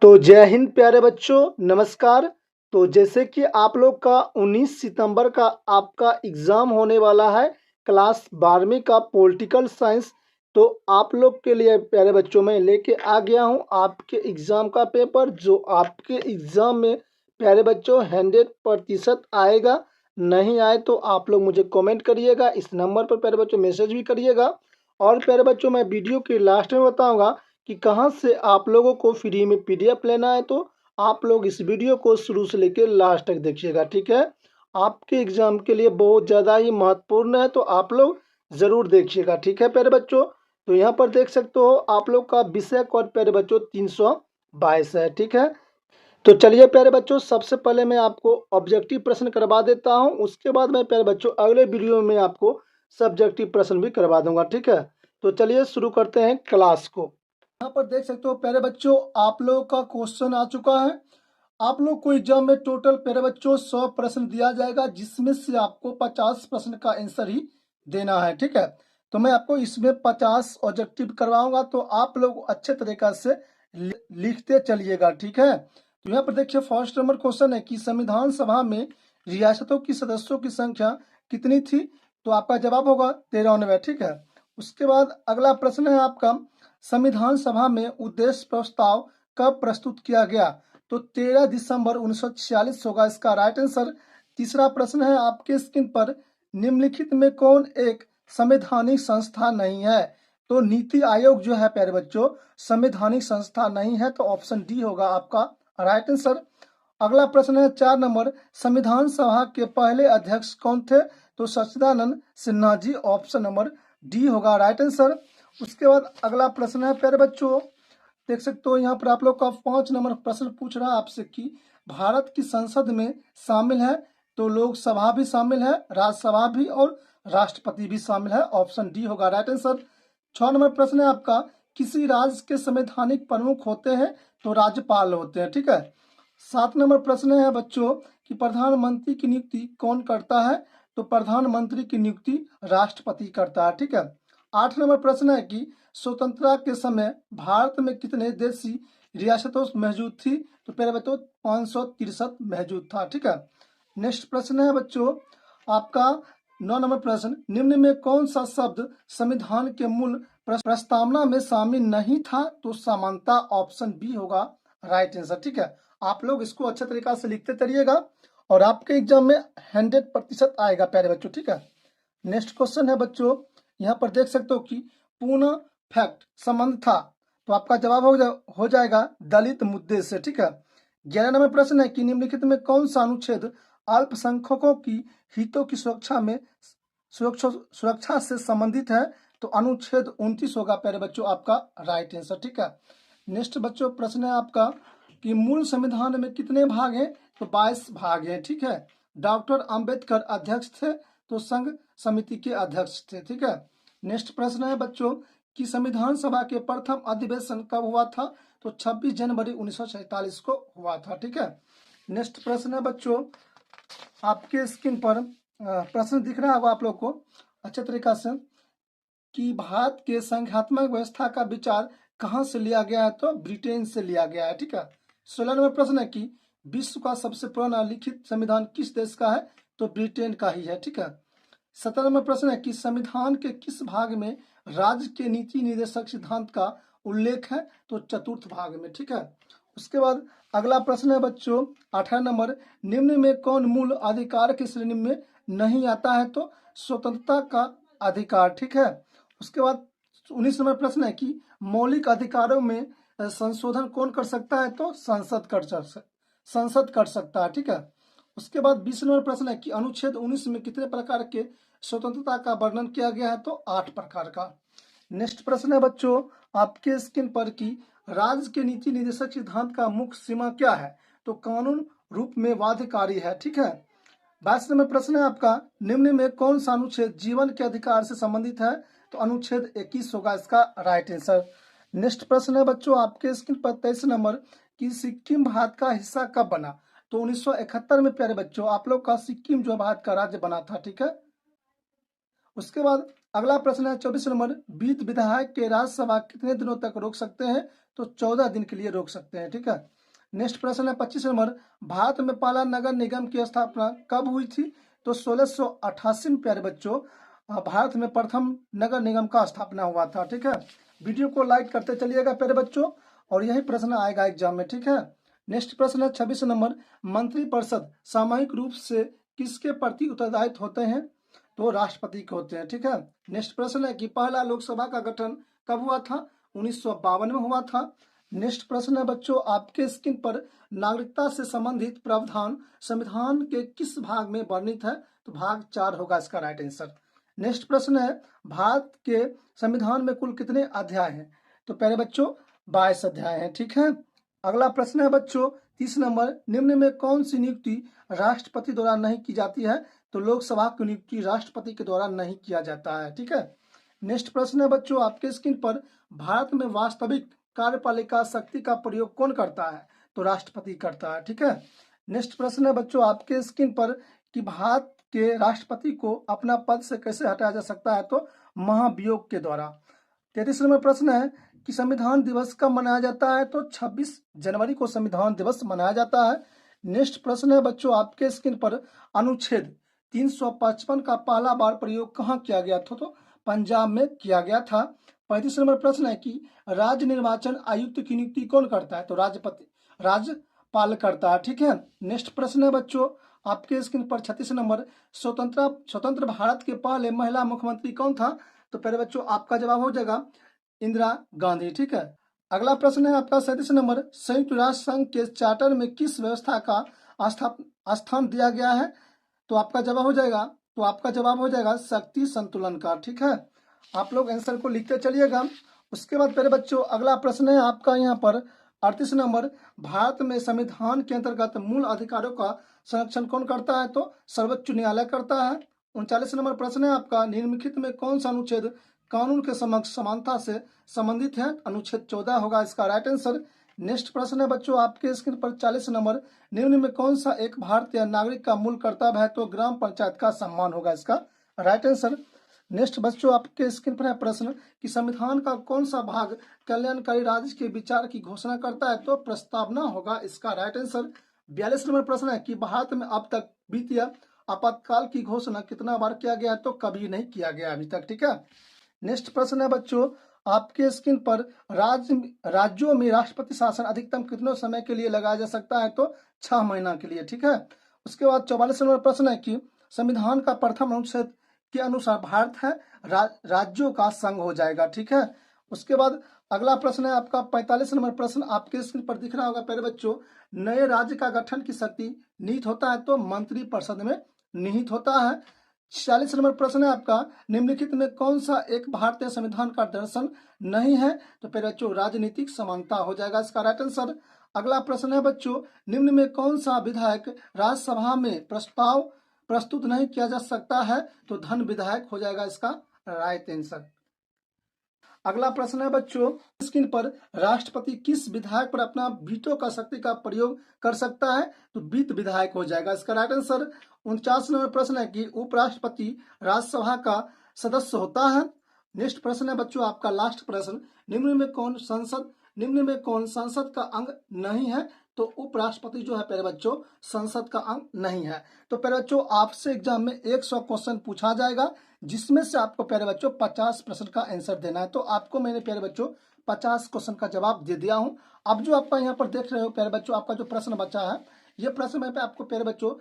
तो जय हिंद प्यारे बच्चों, नमस्कार। तो जैसे कि आप लोग का 19 सितंबर का आपका एग्ज़ाम होने वाला है, क्लास 12वीं का पॉलिटिकल साइंस। तो आप लोग के लिए प्यारे बच्चों मैं लेके आ गया हूँ आपके एग्ज़ाम का पेपर, जो आपके एग्ज़ाम में प्यारे बच्चों 100% आएगा। नहीं आए तो आप लोग मुझे कमेंट करिएगा, इस नंबर पर प्यारे बच्चों मैसेज भी करिएगा। और प्यारे बच्चों मैं वीडियो के लास्ट में बताऊँगा कि कहाँ से आप लोगों को फ्री में पीडीएफ लेना है। तो आप लोग इस वीडियो को शुरू से लेकर लास्ट तक देखिएगा, ठीक है। आपके एग्जाम के लिए बहुत ज़्यादा ही महत्वपूर्ण है, तो आप लोग ज़रूर देखिएगा, ठीक है प्यारे बच्चों। तो यहाँ पर देख सकते हो आप लोग का विषय कोड प्यारे बच्चों 322 है, ठीक है। तो चलिए प्यारे बच्चों, सबसे पहले मैं आपको ऑब्जेक्टिव प्रश्न करवा देता हूँ, उसके बाद मैं प्यारे बच्चों अगले वीडियो में आपको सब्जेक्टिव प्रश्न भी करवा दूंगा, ठीक है। तो चलिए शुरू करते हैं क्लास को। यहाँ पर देख सकते हो प्यारे बच्चों, आप लोगों का क्वेश्चन आ चुका है। आप लोग को एग्जाम में टोटल प्यारे बच्चों 100 प्रश्न दिया जाएगा, जिसमें से आपको 50 प्रश्न का आंसर ही देना है, ठीक है। तो मैं आपको इसमें 50 ऑब्जेक्टिव करवाऊंगा, तो आप लोग अच्छे तरीका से लिखते चलिएगा, ठीक है। तो यहाँ पर देखिए फर्स्ट नंबर क्वेश्चन है कि संविधान सभा में रियासतों की सदस्यों की संख्या कितनी थी। तो आपका जवाब होगा 93, ठीक है। उसके बाद अगला प्रश्न है आपका, संविधान सभा में उद्देश्य प्रस्ताव कब प्रस्तुत किया गया। तो 13 दिसंबर 1946 होगा इसका राइट आंसर। तीसरा प्रश्न है आपके स्क्रीन पर, निम्नलिखित में कौन एक संवैधानिक संस्था नहीं है। तो नीति आयोग जो है प्यारे बच्चों संवैधानिक संस्था नहीं है, तो ऑप्शन डी होगा आपका राइट आंसर। अगला प्रश्न है 4 नंबर, संविधान सभा के पहले अध्यक्ष कौन थे। तो सच्चिदानंद Sinha ji, option number D होगा राइट आंसर। उसके बाद अगला प्रश्न है प्यारे बच्चों, देख सकते हो यहाँ पर आप लोग का 5 नंबर प्रश्न पूछ रहा है आपसे कि भारत की संसद में शामिल है। तो लोकसभा भी शामिल है, राज्यसभा भी और राष्ट्रपति भी शामिल है, ऑप्शन डी होगा राइट आंसर। 6 नंबर प्रश्न है आपका, किसी राज्य के संवैधानिक प्रमुख होते हैं। तो राज्यपाल होते हैं, ठीक है। 7 नंबर प्रश्न है बच्चों कि प्रधानमंत्री की नियुक्ति कौन करता है। तो प्रधानमंत्री की नियुक्ति राष्ट्रपति करता है, ठीक है। 8 नंबर प्रश्न है कि स्वतंत्रता के समय भारत में कितने देशी रियासतों मौजूद थी। तो पहले बताओ 563 मौजूद था, ठीक है। नेक्स्ट प्रश्न है बच्चों आपका 9 नंबर प्रश्न, निम्न में कौन सा शब्द संविधान के मूल प्रस्तावना में शामिल नहीं था। तो समानता, ऑप्शन बी होगा राइट आंसर, ठीक है। आप लोग इसको अच्छे तरीका से लिखते चलिएगा और आपके एग्जाम में 100% आएगा प्यारे बच्चों, ठीक है। नेक्स्ट क्वेश्चन है बच्चों, यहाँ पर देख सकते हो कि पूर्ण फैक्ट संबंध था। तो आपका जवाब हो जाएगा दलित मुद्दे से, ठीक है। 11 नंबर प्रश्न है कि निम्नलिखित में कौन सा अनुच्छेद अल्पसंख्यकों की हितों की सुरक्षा से संबंधित है। तो अनुच्छेद 29 होगा प्यारे बच्चों आपका राइट आंसर, ठीक है। नेक्स्ट बच्चों प्रश्न है आपका कि मूल संविधान में कितने भाग हैं। तो 22 भाग हैं, ठीक है। डॉक्टर अंबेडकर अध्यक्ष थे, तो संघ समिति के अध्यक्ष थे, ठीक है। नेक्स्ट प्रश्न है बच्चों कि संविधान सभा के प्रथम अधिवेशन कब हुआ था। तो 26 जनवरी 1947 को हुआ था, ठीक है। नेक्स्ट प्रश्न है बच्चों आपके स्क्रीन पर प्रश्न दिख रहा होगा आप लोग को अच्छे तरीका से कि भारत के संघात्मक व्यवस्था का विचार कहाँ से लिया गया है। तो ब्रिटेन से लिया गया है, ठीक है। 16 नंबर प्रश्न है कि विश्व का सबसे पुराना लिखित संविधान किस देश का है। तो ब्रिटेन का ही है, ठीक है। 17 नंबर प्रश्न है कि संविधान के किस भाग में राज्य के नीति निर्देशक सिद्धांत का उल्लेख है। तो चतुर्थ भाग में, ठीक है। उसके बाद अगला प्रश्न है बच्चों 18 नंबर, निम्न में कौन मूल अधिकार की श्रेणी में नहीं आता है। तो स्वतंत्रता का अधिकार, ठीक है। उसके बाद 19 नंबर प्रश्न है कि मौलिक अधिकारों में संशोधन कौन कर सकता है। तो संसद कर सकता है, ठीक है। उसके बाद 20 नंबर प्रश्न है कि अनुच्छेद 19 में कितने प्रकार के स्वतंत्रता का वर्णन किया गया है। तो 8 प्रकार का। नेक्स्ट प्रश्न है बच्चों आपके स्क्रीन पर कि राज्य के नीति निर्देशक सिद्धांत का मुख्य सीमा क्या है। तो कानून रूप में बाध्यकारी है, ठीक है। 22 नंबर प्रश्न है आपका, निम्न में कौन सा अनुच्छेद जीवन के अधिकार से संबंधित है। तो अनुच्छेद 21 होगा इसका राइट आंसर। नेक्स्ट प्रश्न है बच्चों आपके स्क्रीन पर 23 नंबर कि सिक्किम भारत का हिस्सा कब बना। तो 1971 में प्यारे बच्चों आप लोग का सिक्किम जो भारत का राज्य बना था, ठीक है। उसके बाद अगला प्रश्न है 24 नंबर, वित्त विधायक के राज्यसभा कितने दिनों तक रोक सकते हैं? तो 14 दिन के लिए रोक सकते हैं। ठीक है। नेक्स्ट प्रश्न है 25 नंबर, भारत में पहला नगर निगम की स्थापना कब हुई थी? तो 1688 में प्यारे बच्चों भारत में प्रथम नगर निगम का स्थापना हुआ था। ठीक है। वीडियो को लाइक करते चलिएगा प्यारे बच्चों, और यही प्रश्न आएगा एग्जाम में। ठीक है। नेक्स्ट प्रश्न है 26 नंबर, मंत्रिपरिषद सामूहिक रूप से किसके प्रति उत्तरदायित्व होते हैं? तो राष्ट्रपति के होते हैं। ठीक है। नेक्स्ट प्रश्न है कि पहला लोकसभा का गठन कब हुआ था? 1952 में हुआ था। नेक्स्ट प्रश्न है बच्चों आपके स्क्रीन पर, नागरिकता से संबंधित प्रावधान संविधान के किस भाग में वर्णित है? तो भाग 4 होगा इसका राइट आंसर। नेक्स्ट प्रश्न है, भारत के संविधान में कुल कितने अध्याय हैं? तो प्यारे बच्चों 22 अध्याय हैं। ठीक है। अगला प्रश्न है बच्चों 30 नंबर, निम्न में कौन सी नियुक्ति राष्ट्रपति द्वारा नहीं की जाती है? तो लोकसभा की नियुक्ति राष्ट्रपति के द्वारा नहीं किया जाता है। ठीक है। नेक्स्ट प्रश्न है बच्चों आपके स्क्रीन पर, भारत में वास्तविक कार्यपालिका शक्ति का प्रयोग कौन करता है? तो राष्ट्रपति करता है। ठीक है। नेक्स्ट प्रश्न है बच्चों आपके स्क्रीन पर कि भारत के राष्ट्रपति को अपना पद से कैसे हटाया जा सकता है? तो महाभियोग के द्वारा। 33 नंबर प्रश्न है कि संविधान दिवस कब मनाया जाता है? तो 26 जनवरी को संविधान दिवस मनाया जाता है। नेक्स्ट प्रश्न है बच्चों आपके स्क्रीन पर, अनुच्छेद 355 का पहला बार प्रयोग कहाँ किया गया था? तो पंजाब में किया गया था। 35 नंबर प्रश्न है कि राज्य निर्वाचन आयुक्त की नियुक्ति कौन करता है? तो राज्यपाल करता है। ठीक है। नेक्स्ट प्रश्न है बच्चों आपके स्क्रीन पर 36 नंबर, स्वतंत्र भारत के पहले महिला मुख्यमंत्री कौन था? तो पहले बच्चों आपका जवाब हो जाएगा इंदिरा गांधी। ठीक है। अगला प्रश्न है आपका 37 नंबर, संयुक्त राष्ट्र संघ के चार्टर में किस व्यवस्था का स्थान दिया गया है? तो आपका जवाब हो जाएगा शक्ति संतुलन का। ठीक है। आप लोग आंसर को लिखते चलिएगा। उसके बाद मेरे बच्चों अगला प्रश्न है आपका यहाँ पर 38 नंबर, भारत में संविधान के अंतर्गत मूल अधिकारों का संरक्षण कौन करता है? तो सर्वोच्च न्यायालय करता है। 39 नंबर प्रश्न है आपका, निम्नलिखित में कौन सा अनुच्छेद कानून के समक्ष समानता से संबंधित है? अनुच्छेद 14 होगा इसका राइट आंसर। नेक्स्ट प्रश्न है बच्चों आपके स्क्रीन पर 40 नंबर, निम्न में कौन सा एक भारतीय नागरिक का मूल कर्तव्य है? तो ग्राम पंचायत का सम्मान होगा इसका राइट आंसर। नेक्स्ट बच्चों आपके स्क्रीन पर है प्रश्न कि संविधान का कौन सा भाग कल्याणकारी राज्य के विचार की घोषणा करता है? तो प्रस्तावना होगा इसका राइट आंसर। 42 नंबर प्रश्न है कि भारत में अब तक वित्तीय आपातकाल की घोषणा कितना बार किया गया है? तो कभी नहीं किया गया अभी तक। ठीक है। नेक्स्ट प्रश्न है बच्चों आपके स्क्रीन पर, राज्यों में राष्ट्रपति शासन अधिकतम कितने समय के लिए लगाया जा सकता है? तो 6 महीना के लिए। ठीक है। उसके बाद 44 नंबर प्रश्न है कि संविधान का प्रथम अनुच्छेद के अनुसार भारत है राज्यों का संघ हो जाएगा। ठीक है। उसके बाद अगला प्रश्न है आपका 45 नंबर प्रश्न आपके स्क्रीन पर दिख रहा होगा प्यारे बच्चों, नए राज्य का गठन की शक्ति निहित होता है? तो मंत्रिपरिषद में निहित होता है। 46 नंबर प्रश्न है आपका, निम्नलिखित में कौन सा एक भारतीय संविधान का दर्शन नहीं है? तो प्यारे बच्चों राजनीतिक समानता हो जाएगा इसका राइट आंसर। अगला प्रश्न है बच्चों, निम्न में कौन सा विधायक राज्यसभा में प्रस्ताव प्रस्तुत नहीं किया जा सकता है? तो धन विधायक हो जाएगा इसका राइट आंसर। अगला प्रश्न है बच्चों स्क्रीन पर, राष्ट्रपति किस विधायक पर अपना वीटो का शक्ति का प्रयोग कर सकता है? तो वित्त विधायक हो जाएगा इसका राइट आंसर। 49 नंबर प्रश्न है कि उपराष्ट्रपति राज्यसभा का सदस्य होता है। नेक्स्ट प्रश्न है बच्चों आपका लास्ट प्रश्न, निम्न में कौन संसद का अंग नहीं है? तो उपराष्ट्रपति जो है प्यारे बच्चों संसद का अंग नहीं है। तो प्यारे बच्चों आपसे एग्जाम में 100 क्वेश्चन पूछा जाएगा, जिसमें से आपको प्यारे बच्चों 50 प्रश्न का आंसर देना है। तो आपको मैंने प्यारे बच्चों 50 क्वेश्चन का जवाब दे दिया हूं। अब जो आपका यहाँ पर देख रहे हो प्यारे बच्चों, आपका जो प्रश्न बचा है, ये प्रश्न मैं आपको प्यारे बच्चों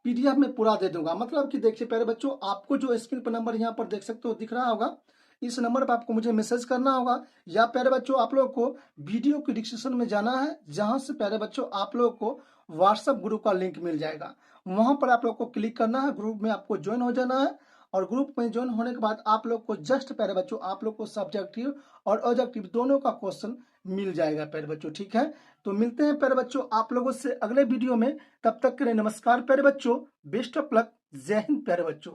PDF में पूरा दे दूंगा। मतलब कि देखिए प्यारे बच्चों, आपको जो स्क्रीन पर नंबर यहाँ पर देख सकते हो दिख रहा होगा, इस नंबर पर आपको मुझे मैसेज करना होगा, या प्यारे बच्चों आप लोगों को वीडियो के डिस्क्रिप्शन में जाना है, जहां से प्यारे बच्चों आप लोगों को व्हाट्सएप ग्रुप का लिंक मिल जाएगा। वहां पर आप लोग को क्लिक करना है, ग्रुप में आपको ज्वाइन हो जाना है, और ग्रुप में ज्वाइन होने के बाद आप लोग को जस्ट प्यारे बच्चों आप लोग को सब्जेक्टिव और ऑब्जेक्टिव दोनों का क्वेश्चन मिल जाएगा प्यारे बच्चों। ठीक है। तो मिलते हैं प्यारे बच्चों आप लोगों से अगले वीडियो में। तब तक के लिए नमस्कार प्यारे बच्चों, बेस्ट ऑफ लक, जय हिंद प्यारे बच्चों।